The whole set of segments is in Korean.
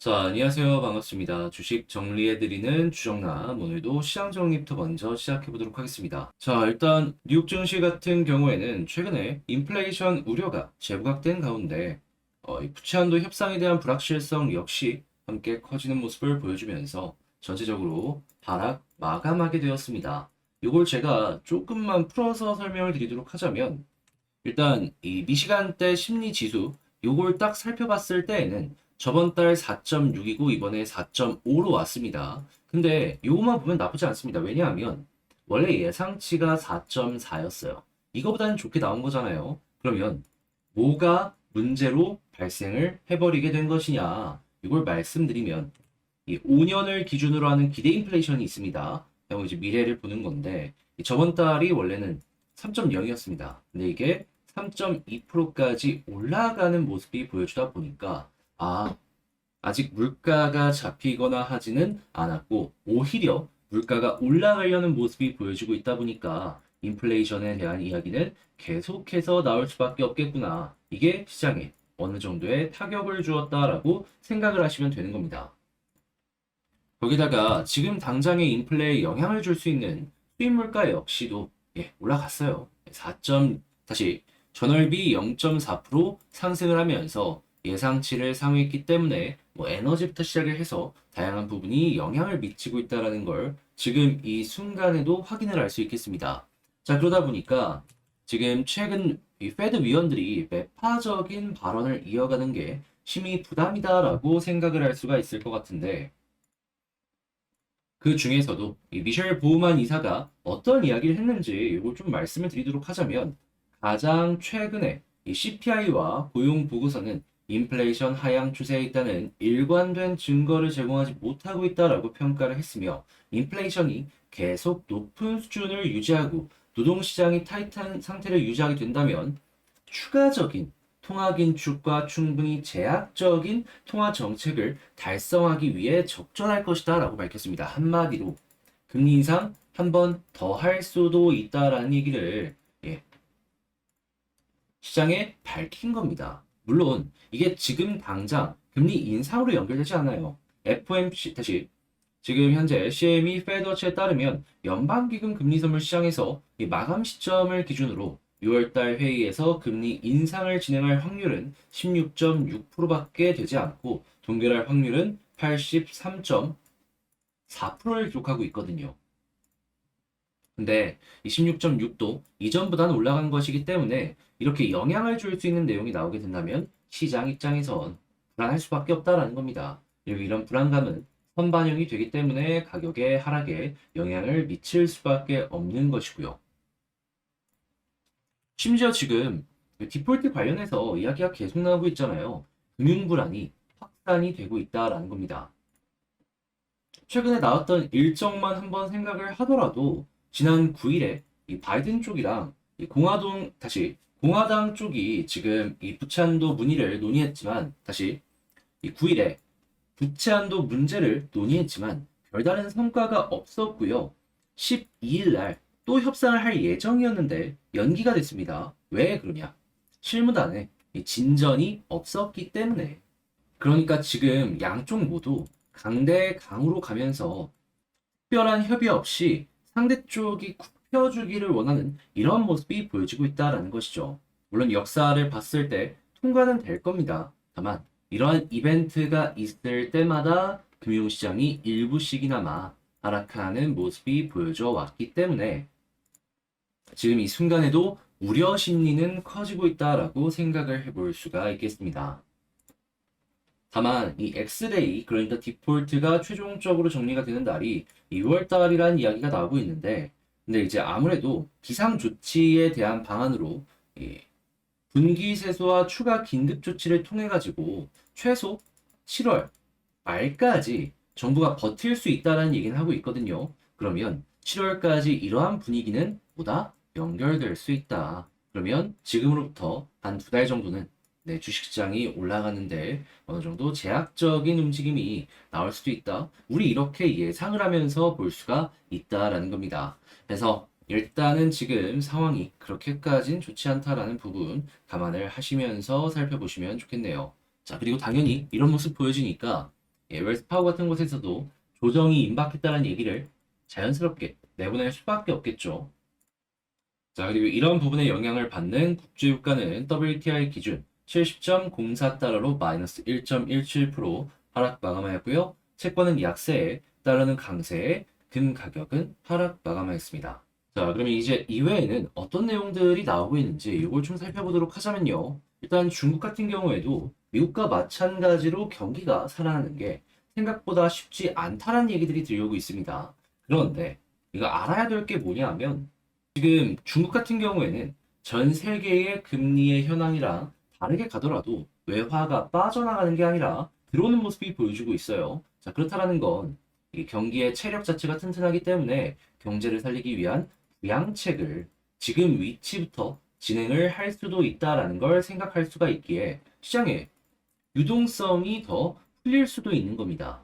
자, 안녕하세요. 반갑습니다. 주식 정리해드리는 주정남. 오늘도 시장 정리부터 먼저 시작해보도록 하겠습니다. 자, 일단 뉴욕 증시 같은 경우에는 최근에 인플레이션 우려가 재부각된 가운데 이 부채한도 협상에 대한 불확실성 역시 함께 커지는 모습을 보여주면서 전체적으로 하락 마감하게 되었습니다. 이걸 제가 조금만 풀어서 설명을 드리도록 하자면 일단 이 미시간대 심리 지수 요걸 딱 살펴봤을 때에는 저번 달 4.6이고 이번에 4.5로 왔습니다. 근데 요거만 보면 나쁘지 않습니다. 왜냐하면 원래 예상치가 4.4였어요. 이거보다는 좋게 나온 거잖아요. 그러면 뭐가 문제로 발생을 해버리게 된 것이냐? 이걸 말씀드리면 이 5년을 기준으로 하는 기대 인플레이션이 있습니다. 그리고 이제 미래를 보는 건데 저번 달이 원래는 3.0이었습니다. 근데 이게 3.2%까지 올라가는 모습이 보여주다 보니까 아직 물가가 잡히거나 하지는 않았고 오히려 물가가 올라가려는 모습이 보여지고 있다 보니까 인플레이션에 대한 이야기는 계속해서 나올 수밖에 없겠구나. 이게 시장에 어느 정도의 타격을 주었다라고 생각을 하시면 되는 겁니다. 거기다가 지금 당장의 인플레에 영향을 줄 수 있는 수입 물가 역시도 올라갔어요. 4. 다시 전월비 0.4% 상승을 하면서 예상치를 상회했기 때문에 뭐 에너지부터 시작을 해서 다양한 부분이 영향을 미치고 있다는 걸 지금 이 순간에도 확인을 할 수 있겠습니다. 자, 그러다 보니까 지금 최근 이 페드 위원들이 매파적인 발언을 이어가는 게 심히 부담이다라고 생각을 할 수가 있을 것 같은데 그 중에서도 이 미셸 보우만 이사가 어떤 이야기를 했는지 이걸 좀 말씀을 드리도록 하자면 가장 최근에 이 CPI와 고용 보고서는 인플레이션 하향 추세에 있다는 일관된 증거를 제공하지 못하고 있다라고 평가를 했으며 인플레이션이 계속 높은 수준을 유지하고 노동시장이 타이트한 상태를 유지하게 된다면 추가적인 통화 긴축과 충분히 제약적인 통화 정책을 달성하기 위해 적절할 것이다 라고 밝혔습니다. 한마디로 금리 인상 한 번 더 할 수도 있다라는 얘기를 시장에 밝힌 겁니다. 물론 이게 지금 당장 금리 인상으로 연결되지 않아요. FOMC 다시 지금 현재 CME 페드워치에 따르면 연방기금 금리 선물 시장에서 이 마감 시점을 기준으로 6월달 회의에서 금리 인상을 진행할 확률은 16.6%밖에 되지 않고 동결할 확률은 83.4%를 기록하고 있거든요. 근데 이 16.6도 이전보다는 올라간 것이기 때문에 이렇게 영향을 줄 수 있는 내용이 나오게 된다면 시장 입장에선 불안할 수밖에 없다라는 겁니다. 그리고 이런 불안감은 선반영이 되기 때문에 가격의 하락에 영향을 미칠 수밖에 없는 것이고요. 심지어 지금 디폴트 관련해서 이야기가 계속 나오고 있잖아요. 금융 불안이 확산이 되고 있다라는 겁니다. 최근에 나왔던 일정만 한번 생각을 하더라도 지난 9일에 이 바이든 쪽이랑 이 공화당 쪽이 지금 이 부채한도 문의를 논의했지만 다시 이 9일에 부채한도 문제를 논의했지만 별다른 성과가 없었고요. 12일 날 또 협상을 할 예정이었는데 연기가 됐습니다. 왜 그러냐? 실무단에 이 진전이 없었기 때문에. 그러니까 지금 양쪽 모두 강대 강으로 가면서 특별한 협의 없이 상대 쪽이 굽혀주기를 원하는 이런 모습이 보여지고 있다는 것이죠. 물론 역사를 봤을 때 통과는 될 겁니다. 다만 이러한 이벤트가 있을 때마다 금융시장이 일부씩이나마 하락하는 모습이 보여져 왔기 때문에 지금 이 순간에도 우려 심리는 커지고 있다라고 생각을 해볼 수가 있겠습니다. 다만 이 X데이 그러니까 디폴트가 최종적으로 정리가 되는 날이 6월 달이라는 이야기가 나오고 있는데 근데 이제 아무래도 비상 조치에 대한 방안으로 이 분기 세수와 추가 긴급 조치를 통해 가지고 최소 7월 말까지 정부가 버틸 수 있다는 얘기는 하고 있거든요. 그러면 7월까지 이러한 분위기는 보다 연결될 수 있다. 그러면 지금으로부터 한 두 달 정도는 주식시장이 올라가는데 어느 정도 제약적인 움직임이 나올 수도 있다. 우리 이렇게 예상을 하면서 볼 수가 있다라는 겁니다. 그래서 일단은 지금 상황이 그렇게까진 좋지 않다라는 부분 감안을 하시면서 살펴보시면 좋겠네요. 자, 그리고 당연히 이런 모습 보여지니까 웰스파고 같은 곳에서도 조정이 임박했다는 얘기를 자연스럽게 내보낼 수밖에 없겠죠. 자, 그리고 이런 부분에 영향을 받는 국제유가는 WTI 기준 70.04달러로 마이너스 1.17% 하락 마감하였고요. 채권은 약세에, 달러는 강세에, 금 가격은 하락 마감하였습니다. 자, 그러면 이제 이외에는 어떤 내용들이 나오고 있는지 이걸 좀 살펴보도록 하자면요. 일단 중국 같은 경우에도 미국과 마찬가지로 경기가 살아나는 게 생각보다 쉽지 않다는 얘기들이 들려오고 있습니다. 그런데 이거 알아야 될 게 뭐냐면 지금 중국 같은 경우에는 전 세계의 금리의 현황이랑 다르게 가더라도 외화가 빠져나가는 게 아니라 들어오는 모습이 보여주고 있어요. 자, 그렇다라는 건 이 경기의 체력 자체가 튼튼하기 때문에 경제를 살리기 위한 부양책을 지금 위치부터 진행을 할 수도 있다라는 걸 생각할 수가 있기에 시장의 유동성이 더 풀릴 수도 있는 겁니다.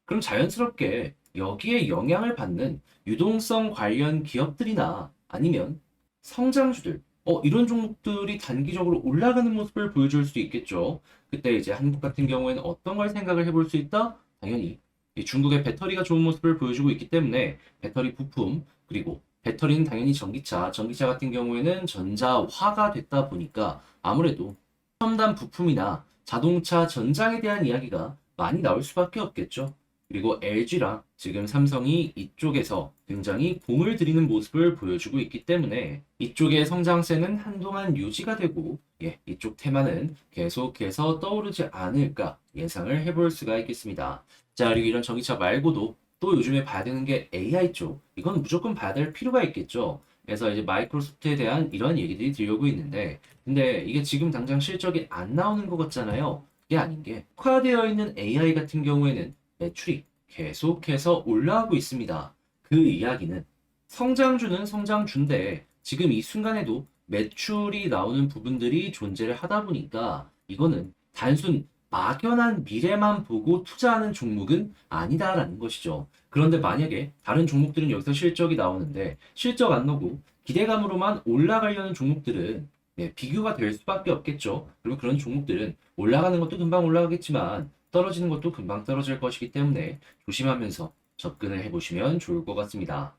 그럼 자연스럽게 여기에 영향을 받는 유동성 관련 기업들이나 아니면 성장주들, 이런 종목들이 단기적으로 올라가는 모습을 보여줄 수 있겠죠. 그때 이제 한국 같은 경우에는 어떤 걸 생각을 해볼 수 있다? 당연히 이 중국의 배터리가 좋은 모습을 보여주고 있기 때문에 배터리 부품, 그리고 배터리는 당연히 전기차, 전기차 같은 경우에는 전자화가 됐다 보니까 아무래도 첨단 부품이나 자동차 전장에 대한 이야기가 많이 나올 수밖에 없겠죠. 그리고 LG랑 지금 삼성이 이쪽에서 굉장히 공을 들이는 모습을 보여주고 있기 때문에 이쪽의 성장세는 한동안 유지가 되고 이쪽 테마는 계속해서 떠오르지 않을까 예상을 해볼 수가 있겠습니다. 자, 그리고 이런 전기차 말고도 또 요즘에 봐야 되는 게 AI 쪽. 이건 무조건 봐야 될 필요가 있겠죠. 그래서 이제 마이크로소프트에 대한 이런 얘기들이 들려오고 있는데 근데 이게 지금 당장 실적이 안 나오는 것 같잖아요. 그게 아닌 게 특화되어 있는 AI 같은 경우에는 매출이 계속해서 올라오고 있습니다. 그 이야기는 성장주는 성장주인데 지금 이 순간에도 매출이 나오는 부분들이 존재를 하다 보니까 이거는 단순 막연한 미래만 보고 투자하는 종목은 아니다라는 것이죠. 그런데 만약에 다른 종목들은 여기서 실적이 나오는데 실적 안 나고 기대감으로만 올라가려는 종목들은 비교가 될 수밖에 없겠죠. 그리고 그런 종목들은 올라가는 것도 금방 올라가겠지만 떨어지는 것도 금방 떨어질 것이기 때문에 조심하면서 접근을 해보시면 좋을 것 같습니다.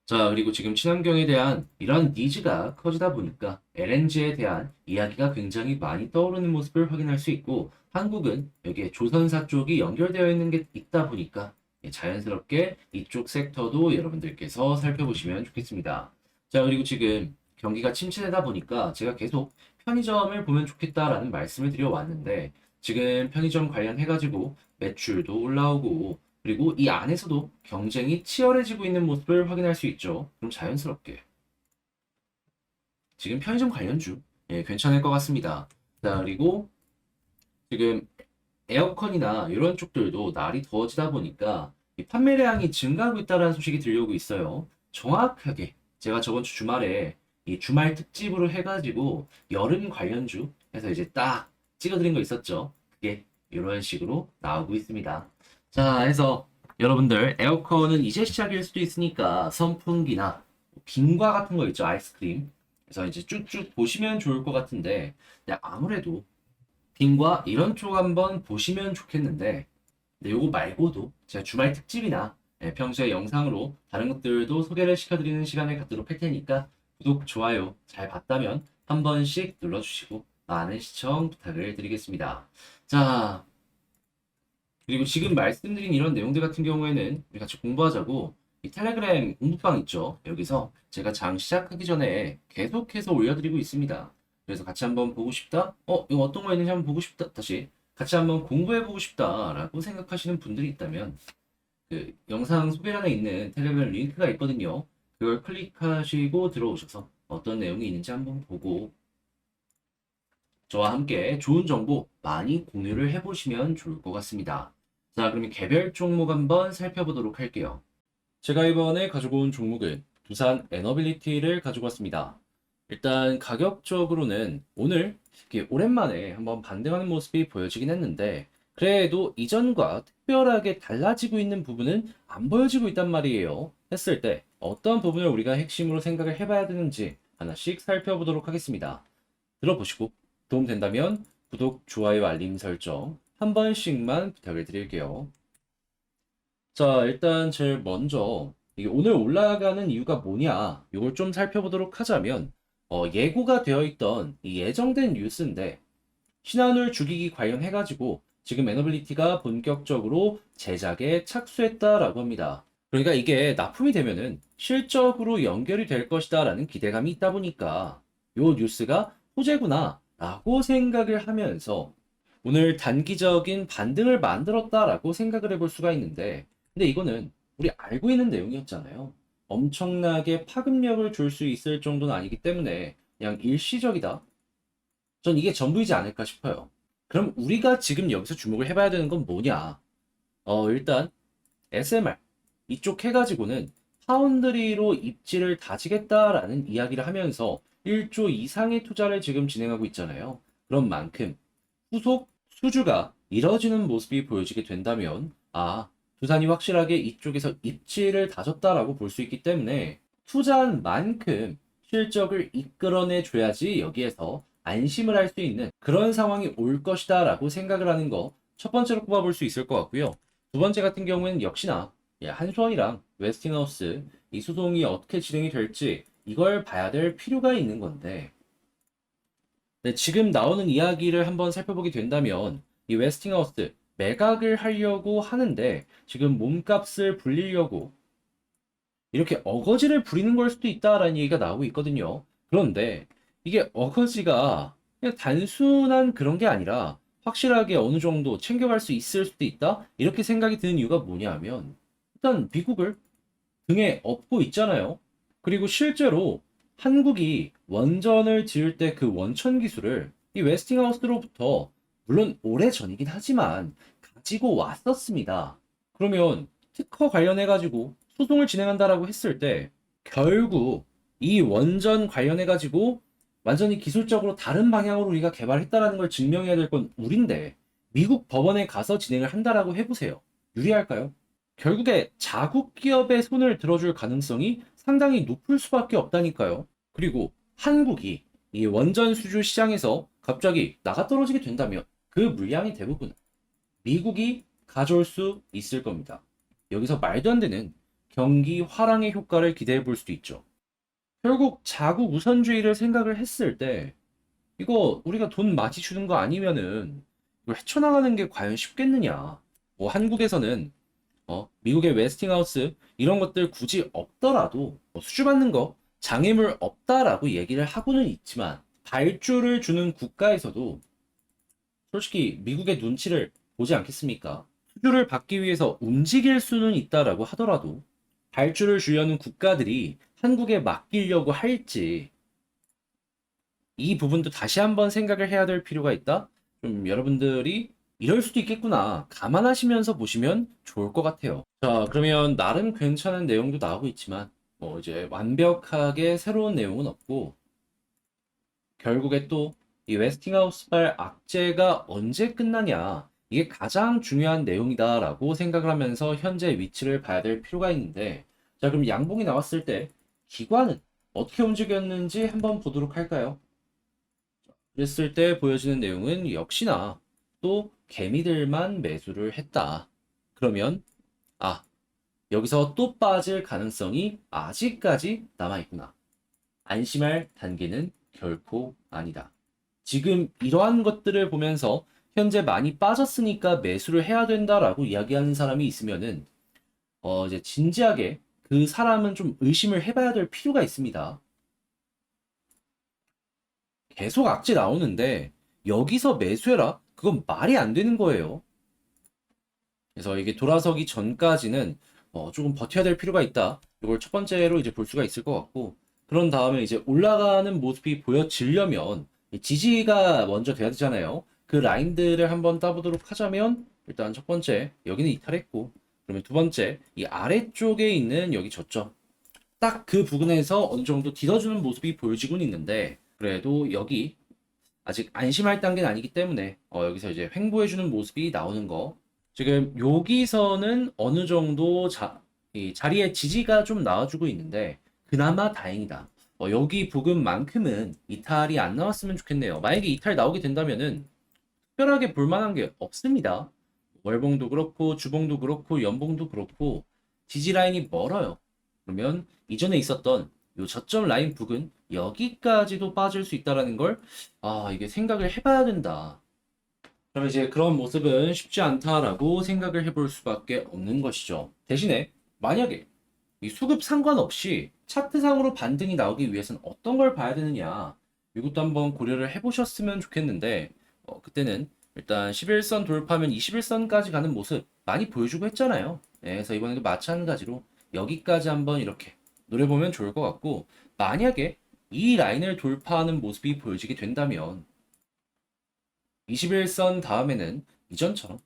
자, 그리고 지금 친환경에 대한 이런 니즈가 커지다 보니까 LNG에 대한 이야기가 굉장히 많이 떠오르는 모습을 확인할 수 있고 한국은 여기에 조선사 쪽이 연결되어 있는 게 있다 보니까 자연스럽게 이쪽 섹터도 여러분들께서 살펴보시면 좋겠습니다. 자, 그리고 지금 경기가 침체되다 보니까 제가 계속 편의점을 보면 좋겠다라는 말씀을 드려왔는데 지금 편의점 관련해가지고 매출도 올라오고 그리고 이 안에서도 경쟁이 치열해지고 있는 모습을 확인할 수 있죠. 그럼 자연스럽게 지금 편의점 관련주 괜찮을 것 같습니다. 자, 그리고 지금 에어컨이나 이런 쪽들도 날이 더워지다 보니까 이 판매량이 증가하고 있다는 소식이 들려오고 있어요. 정확하게 제가 저번 주 주말에 이 주말 특집으로 해가지고 여름 관련주 해서 이제 딱 찍어드린 거 있었죠. 그게 이런 식으로 나오고 있습니다. 자, 해서 여러분들 에어컨은 이제 시작일 수도 있으니까 선풍기나 빙과 같은 거 있죠, 아이스크림. 그래서 이제 쭉쭉 보시면 좋을 것 같은데 아무래도 빙과 이런 쪽 한번 보시면 좋겠는데 근데 요거 말고도 제가 주말 특집이나 평소에 영상으로 다른 것들도 소개를 시켜드리는 시간을 갖도록 할 테니까 구독, 좋아요 잘 봤다면 한 번씩 눌러주시고 많은 시청 부탁을 드리겠습니다. 자, 그리고 지금 말씀드린 이런 내용들 같은 경우에는 우리 같이 공부하자고 이 텔레그램 공부방 있죠. 여기서 제가 장 시작하기 전에 계속해서 올려드리고 있습니다. 그래서 같이 한번 보고 싶다? 이거 어떤 거 있는지 한번 보고 싶다. 다시 같이 한번 공부해보고 싶다라고 생각하시는 분들이 있다면 그 영상 소개란에 있는 텔레그램 링크가 있거든요. 그걸 클릭하시고 들어오셔서 어떤 내용이 있는지 한번 보고 저와 함께 좋은 정보 많이 공유를 해보시면 좋을 것 같습니다. 자, 그럼 개별 종목 한번 살펴보도록 할게요. 제가 이번에 가지고 온 종목은 두산 에너빌리티를 가지고 왔습니다. 일단 가격적으로는 오늘 이렇게 오랜만에 한번 반등하는 모습이 보여지긴 했는데 그래도 이전과 특별하게 달라지고 있는 부분은 안 보여지고 있단 말이에요. 했을 때 어떤 부분을 우리가 핵심으로 생각을 해봐야 되는지 하나씩 살펴보도록 하겠습니다. 들어보시고 도움된다면 구독, 좋아요, 알림 설정 한 번씩만 부탁을 드릴게요. 자, 일단 제일 먼저 이게 오늘 올라가는 이유가 뭐냐, 이걸 좀 살펴보도록 하자면 예고가 되어 있던 이 예정된 뉴스인데 신한울 죽이기 관련해가지고 지금 에너빌리티가 본격적으로 제작에 착수했다라고 합니다. 그러니까 이게 납품이 되면은 실적으로 연결이 될 것이다라는 기대감이 있다 보니까 요 뉴스가 호재구나 라고 생각을 하면서 오늘 단기적인 반등을 만들었다라고 생각을 해볼 수가 있는데, 근데 이거는 우리 알고 있는 내용이었잖아요. 엄청나게 파급력을 줄 수 있을 정도는 아니기 때문에 그냥 일시적이다, 전 이게 전부이지 않을까 싶어요. 그럼 우리가 지금 여기서 주목을 해봐야 되는 건 뭐냐? 일단 SMR 이쪽 해가지고는 파운드리로 입지를 다지겠다라는 이야기를 하면서 1조 이상의 투자를 지금 진행하고 있잖아요. 그런 만큼 후속 수주가 이뤄지는 모습이 보여지게 된다면, 두산이 확실하게 이쪽에서 입지를 다졌다라고 볼 수 있기 때문에 투자한 만큼 실적을 이끌어내 줘야지 여기에서 안심을 할 수 있는 그런 상황이 올 것이다 라고 생각을 하는 거 첫 번째로 꼽아볼 수 있을 것 같고요. 두 번째 같은 경우에는 역시나 한수원이랑 웨스팅하우스 이 소송이 어떻게 진행이 될지 이걸 봐야 될 필요가 있는 건데, 네, 지금 나오는 이야기를 한번 살펴보게 된다면 이 웨스팅하우스 매각을 하려고 하는데 지금 몸값을 불리려고 이렇게 어거지를 부리는 걸 수도 있다라는 얘기가 나오고 있거든요. 그런데 이게 어거지가 그냥 단순한 그런 게 아니라 확실하게 어느 정도 챙겨갈 수 있을 수도 있다? 이렇게 생각이 드는 이유가 뭐냐 하면, 일단 미국을 등에 업고 있잖아요. 그리고 실제로 한국이 원전을 지을 때 그 원천 기술을 이 웨스팅하우스로부터 물론 오래 전이긴 하지만 가지고 왔었습니다. 그러면 특허 관련해가지고 소송을 진행한다라고 했을 때 결국 이 원전 관련해가지고 완전히 기술적으로 다른 방향으로 우리가 개발했다라는 걸 증명해야 될 건 우린데 미국 법원에 가서 진행을 한다라고 해보세요. 유리할까요? 결국에 자국 기업의 손을 들어줄 가능성이 상당히 높을 수밖에 없다니까요. 그리고 한국이 이 원전 수주 시장에서 갑자기 나가 떨어지게 된다면 그 물량이 대부분 미국이 가져올 수 있을 겁니다. 여기서 말도 안 되는 경기 화랑의 효과를 기대해 볼 수도 있죠. 결국 자국 우선주의를 생각을 했을 때 이거 우리가 돈 많이 주는 거 아니면은 이걸 헤쳐나가는 게 과연 쉽겠느냐. 뭐 한국에서는 미국의 웨스팅하우스 이런 것들 굳이 없더라도 수주받는 거 장애물 없다라고 얘기를 하고는 있지만 발주를 주는 국가에서도 솔직히 미국의 눈치를 보지 않겠습니까? 수주를 받기 위해서 움직일 수는 있다라고 하더라도 발주를 주려는 국가들이 한국에 맡기려고 할지, 이 부분도 다시 한번 생각을 해야 될 필요가 있다? 좀 여러분들이 이럴 수도 있겠구나 감안하시면서 보시면 좋을 것 같아요. 자, 그러면 나름 괜찮은 내용도 나오고 있지만 이제 완벽하게 새로운 내용은 없고, 결국에 또 이 웨스팅하우스발 악재가 언제 끝나냐, 이게 가장 중요한 내용이다라고 생각을 하면서 현재 위치를 봐야 될 필요가 있는데, 자, 그럼 양봉이 나왔을 때 기관은 어떻게 움직였는지 한번 보도록 할까요? 그랬을 때 보여지는 내용은 역시나 또 개미들만 매수를 했다. 그러면 여기서 또 빠질 가능성이 아직까지 남아있구나. 안심할 단계는 결코 아니다. 지금 이러한 것들을 보면서 현재 많이 빠졌으니까 매수를 해야 된다라고 이야기하는 사람이 있으면은 이제 진지하게 그 사람은 좀 의심을 해봐야 될 필요가 있습니다. 계속 악재 나오는데 여기서 매수해라? 그건 말이 안 되는 거예요. 그래서 이게 돌아서기 전까지는 조금 버텨야 될 필요가 있다. 이걸 첫 번째로 이제 볼 수가 있을 것 같고, 그런 다음에 이제 올라가는 모습이 보여지려면 지지가 먼저 돼야 되잖아요. 그 라인들을 한번 따보도록 하자면, 일단 첫 번째 여기는 이탈했고, 그러면 두 번째 이 아래쪽에 있는 여기 저점, 딱 그 부분에서 어느 정도 뒤져주는 모습이 보여지고는 있는데, 그래도 여기 아직 안심할 단계는 아니기 때문에 여기서 이제 횡보해주는 모습이 나오는 거, 지금 여기서는 어느 정도 이 자리에 지지가 좀 나와주고 있는데 그나마 다행이다. 여기 부분만큼은 이탈이 안 나왔으면 좋겠네요. 만약에 이탈 나오게 된다면은 특별하게 볼 만한 게 없습니다. 월봉도 그렇고 주봉도 그렇고 연봉도 그렇고 지지 라인이 멀어요. 그러면 이전에 있었던 요 저점 라인 부근 여기까지도 빠질 수 있다라는 걸 이게 생각을 해봐야 된다. 그럼 이제 그런 모습은 쉽지 않다라고 생각을 해볼 수밖에 없는 것이죠. 대신에 만약에 이 수급 상관없이 차트상으로 반등이 나오기 위해서는 어떤 걸 봐야 되느냐 이것도 한번 고려를 해보셨으면 좋겠는데 그때는 일단 11선 돌파하면 21선까지 가는 모습 많이 보여주고 했잖아요. 네, 그래서 이번에도 마찬가지로 여기까지 한번 이렇게 노려보면 좋을 것 같고 만약에 이 라인을 돌파하는 모습이 보여지게 된다면 21선 다음에는 이전처럼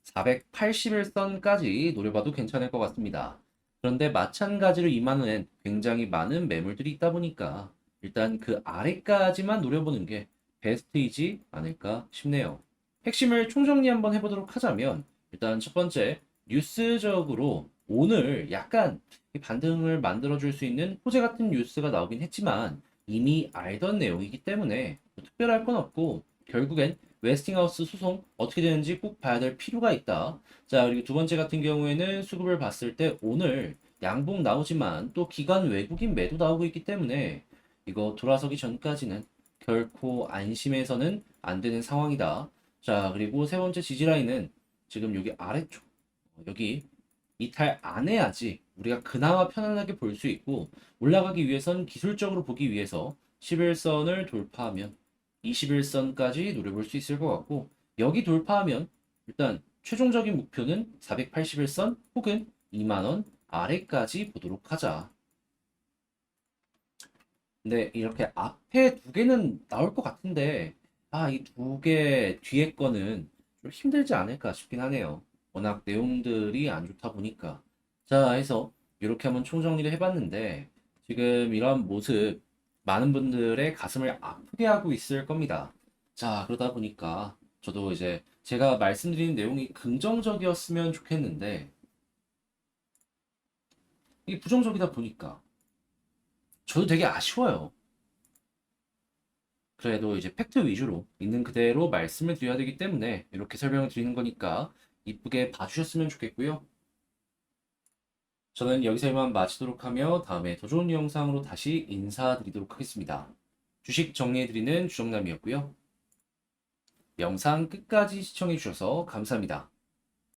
481선까지 노려봐도 괜찮을 것 같습니다. 그런데 마찬가지로 이만은 굉장히 많은 매물들이 있다 보니까 일단 그 아래까지만 노려보는 게 베스트이지 않을까 싶네요. 핵심을 총정리 한번 해보도록 하자면 일단 첫 번째 뉴스적으로 오늘 약간 반등을 만들어줄 수 있는 호재 같은 뉴스가 나오긴 했지만 이미 알던 내용이기 때문에 특별할 건 없고 결국엔 웨스팅하우스 소송 어떻게 되는지 꼭 봐야 될 필요가 있다. 자, 그리고 두 번째 같은 경우에는 수급을 봤을 때 오늘 양봉 나오지만 또 기관 외국인 매도 나오고 있기 때문에 이거 돌아서기 전까지는 결코 안심해서는 안 되는 상황이다. 자, 그리고 세 번째 지지라인은 지금 여기 아래쪽, 여기 이탈 안 해야지 우리가 그나마 편안하게 볼 수 있고 올라가기 위해선 기술적으로 보기 위해서 11선을 돌파하면 21선까지 노려볼 수 있을 것 같고 여기 돌파하면 일단 최종적인 목표는 481선 혹은 2만원 아래까지 보도록 하자. 근데 이렇게 앞에 두 개는 나올 것 같은데 이 두 개 뒤에 거는 좀 힘들지 않을까 싶긴 하네요. 워낙 내용들이 안 좋다 보니까. 자, 해서 이렇게 한번 총정리를 해봤는데 지금 이런 모습 많은 분들의 가슴을 아프게 하고 있을 겁니다. 자, 그러다 보니까 저도 이제 제가 말씀드리는 내용이 긍정적이었으면 좋겠는데 이게 부정적이다 보니까 저도 되게 아쉬워요. 그래도 이제 팩트 위주로 있는 그대로 말씀을 드려야 되기 때문에 이렇게 설명을 드리는 거니까 이쁘게 봐주셨으면 좋겠고요. 저는 여기서 이만 마치도록 하며 다음에 더 좋은 영상으로 다시 인사드리도록 하겠습니다. 주식 정리해드리는 주정남이었고요. 영상 끝까지 시청해주셔서 감사합니다.